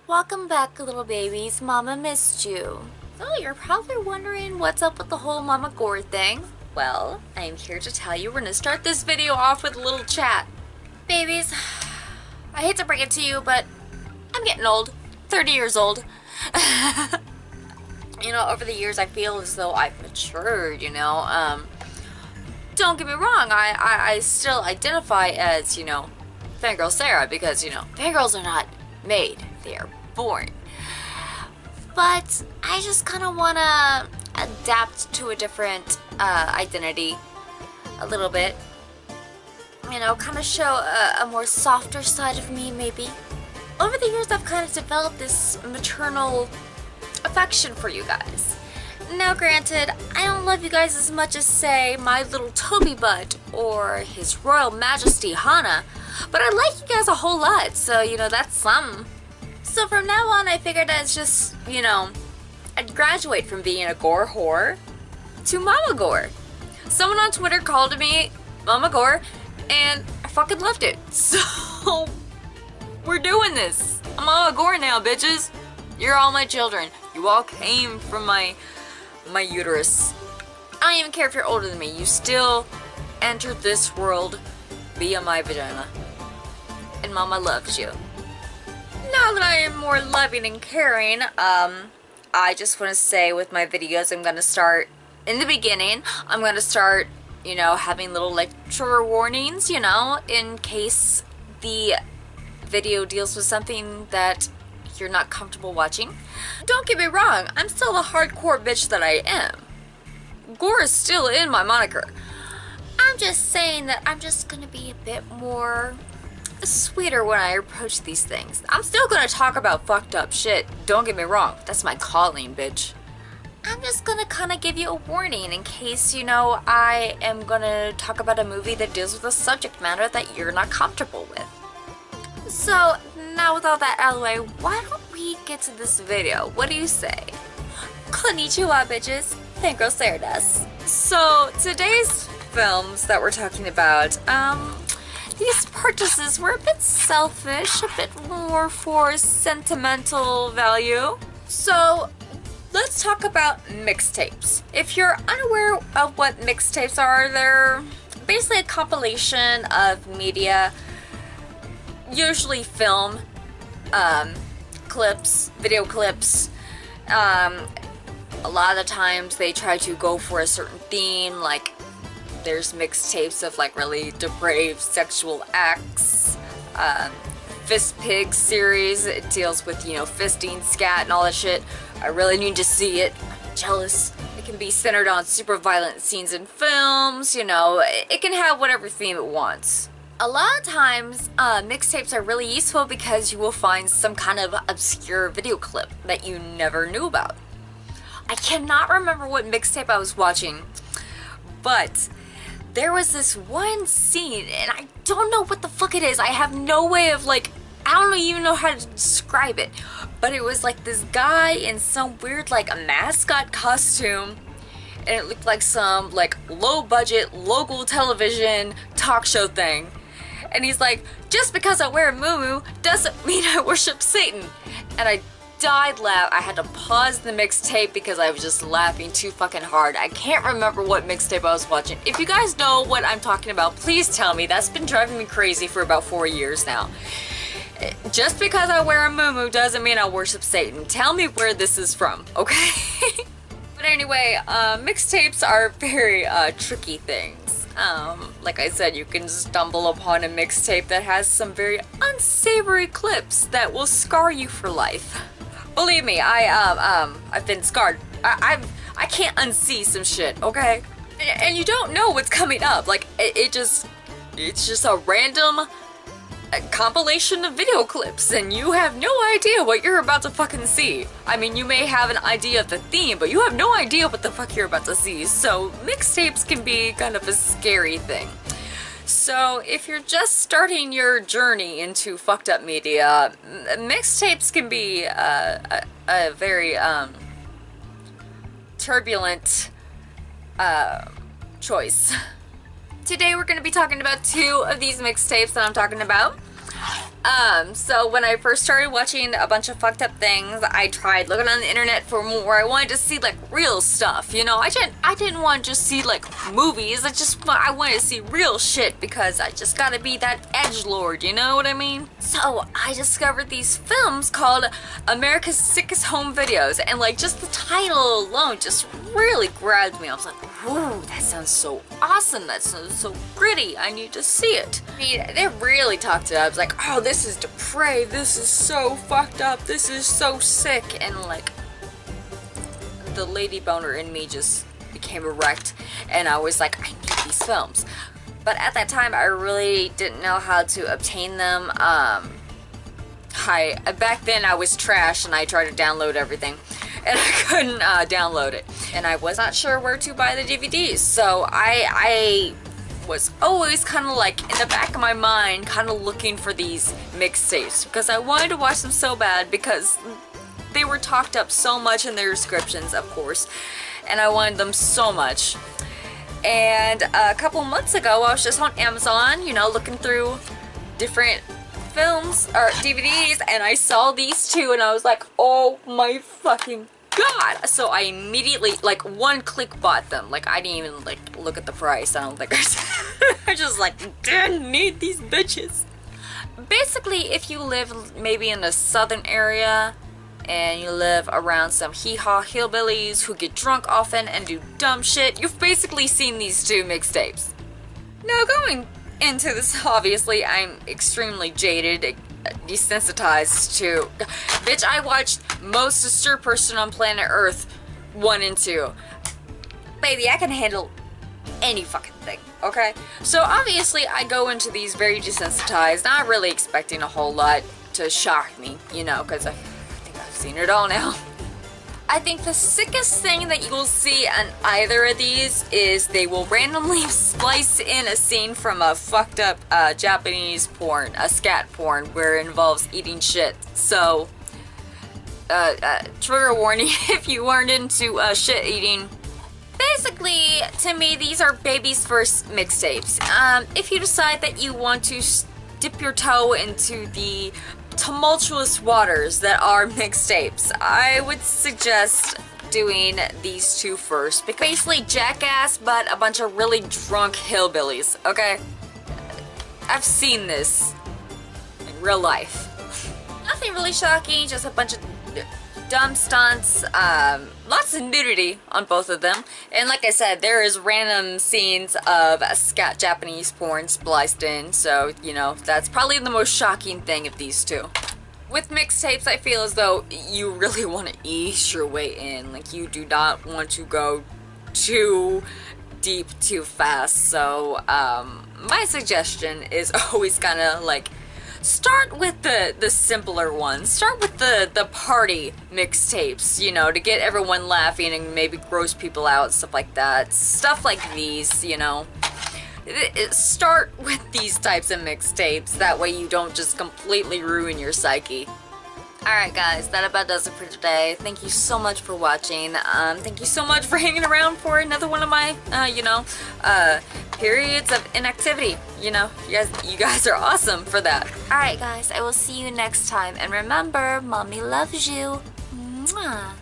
Welcome back, little babies. Mama missed you. So you're probably wondering what's up with the whole Mama Gore thing. Well, I'm here to tell you we're gonna start this video off with a little chat. Babies, I hate to break it to you, but I'm getting old. 30 years old. You know, over the years I feel as though I've matured, you know. Don't get me wrong, I still identify as, you know, Fangirl Sarah because, you know, fangirls are not made, they are born. But I just kind of want to adapt to a different identity a little bit. You know, kind of show a more softer side of me, maybe. Over the years, I've kind of developed this maternal affection for you guys. Now, granted, I don't love you guys as much as, say, my little Toby Bud or His Royal Majesty Hana, but I like you guys a whole lot, so, you know, that's something. So from now on, I figured it's just, you know, I'd graduate from being a Gore whore to Mama Gore. Someone on Twitter called me Mama Gore, and I fucking loved it. So, we're doing this. I'm Mama Gore now, bitches. You're all my children. You all came from my uterus. I don't even care if you're older than me. You still entered this world via my vagina. And Mama loves you. Now that I am more loving and caring, I just want to say with my videos, I'm going to start, in the beginning, I'm going to start, you know, having little like trigger warnings, you know, in case the video deals with something that you're not comfortable watching. Don't get me wrong, I'm still the hardcore bitch that I am. Gore is still in my moniker. I'm just saying that I'm just going to be a bit more sweeter when I approach these things. I'm still gonna talk about fucked up shit, don't get me wrong, that's my calling, bitch. I'm just gonna kind of give you a warning in case, you know, I am gonna talk about a movie that deals with a subject matter that you're not comfortable with. So, now with all that out of the way, why don't we get to this video? What do you say? Konnichiwa, bitches. Fangirl Sarah does. So, today's films that we're talking about, these purchases were a bit selfish, a bit more for sentimental value. So, let's talk about mixtapes. If you're unaware of what mixtapes are, they're basically a compilation of media, usually film, clips, video clips. A lot of the times they try to go for a certain theme, like there's mixtapes of like really depraved sexual acts. Fist Pig series, it deals with, you know, fisting, scat, and all that shit. I really need to see it. I'm jealous. It can be centered on super violent scenes in films, you know, it can have whatever theme it wants. A lot of times, mixtapes are really useful because you will find some kind of obscure video clip that you never knew about. I cannot remember what mixtape I was watching, but there was this one scene, and I don't know what the fuck it is. I have no way of, like, I don't even know how to describe it. But it was like this guy in some weird, like, a mascot costume. And it looked like some, like, low-budget, local television talk show thing. And he's like, just because I wear a muumuu doesn't mean I worship Satan. And I died laugh. I had to pause the mixtape because I was just laughing too fucking hard. I can't remember what mixtape I was watching. If you guys know what I'm talking about, please tell me. That's been driving me crazy for about 4 years now. Just because I wear a muumuu doesn't mean I worship Satan. Tell me where this is from, okay? But anyway, mixtapes are very tricky things. Like I said, you can stumble upon a mixtape that has some very unsavory clips that will scar you for life. Believe me, I've been scarred. I can't unsee some shit, okay? And you don't know what's coming up. Like, it's just a random compilation of video clips, and you have no idea what you're about to fucking see. I mean, you may have an idea of the theme, but you have no idea what the fuck you're about to see. So, mixtapes can be kind of a scary thing. So, if you're just starting your journey into fucked up media, mixtapes can be a very turbulent choice. Today we're going to be talking about two of these mixtapes that I'm talking about. So when I first started watching a bunch of fucked up things, I tried looking on the internet for more. I wanted to see like real stuff, you know. I didn't want to just see like movies. I wanted to see real shit because I just gotta be that edgelord, you know what I mean? So I discovered these films called America's Sickest Home Videos, and like just the title alone just really grabbed me. I was like, whoa, that sounds so awesome. That sounds so gritty. I need to see it. I mean, they really talked it up. It's like, oh, this is depraved. This is so fucked up. This is so sick. And like, the lady boner in me just became erect, and I was like, I need these films. But at that time, I really didn't know how to obtain them. Back then I was trash, and I tried to download everything, and I couldn't download it. And I was not sure where to buy the DVDs, so I was always kind of like in the back of my mind kind of looking for these mixtapes because I wanted to watch them so bad because they were talked up so much in their descriptions, of course, and I wanted them so much. And a couple months ago I was just on Amazon, you know, looking through different films or DVDs, and I saw these two and I was like, oh my fucking god. So I immediately, like, one click bought them. Like, I didn't even like look at the price. I don't think I just like didn't need these bitches. Basically, if you live maybe in the southern area and you live around some hee-haw hillbillies who get drunk often and do dumb shit, you've basically seen these two mixtapes. Now, going into this, obviously I'm extremely jaded, desensitized to, bitch, I watched Most Disturbed Person on Planet Earth 1 and 2. Baby, I can handle any fucking thing, okay? So obviously I go into these very desensitized, not really expecting a whole lot to shock me, you know, because I think I've seen it all now. I think the sickest thing that you will see on either of these is they will randomly splice in a scene from a fucked up Japanese porn, a scat porn, where it involves eating shit. So, trigger warning if you weren't into shit eating. Basically, to me, these are baby's first mixtapes. If you decide that you want to dip your toe into the tumultuous waters that are mixtapes, I would suggest doing these two first. Because basically Jackass, but a bunch of really drunk hillbillies, okay? I've seen this in real life. Nothing really shocking, just a bunch of dumb stunts, lots of nudity on both of them, and like I said, there is random scenes of scat Japanese porn spliced in, so, you know, that's probably the most shocking thing of these two. With mixtapes, I feel as though you really want to ease your way in, like, you do not want to go too deep too fast, so, my suggestion is always kind of, like, start with the simpler ones. Start with the party mixtapes, you know, to get everyone laughing and maybe gross people out, stuff like that. Stuff like these, you know. Start with these types of mixtapes. That way you don't just completely ruin your psyche. Alright guys, that about does it for today. Thank you so much for watching. Thank you so much for hanging around for another one of my, periods of inactivity. You know, you guys are awesome for that. Alright guys, I will see you next time. And remember, mommy loves you. Mwah.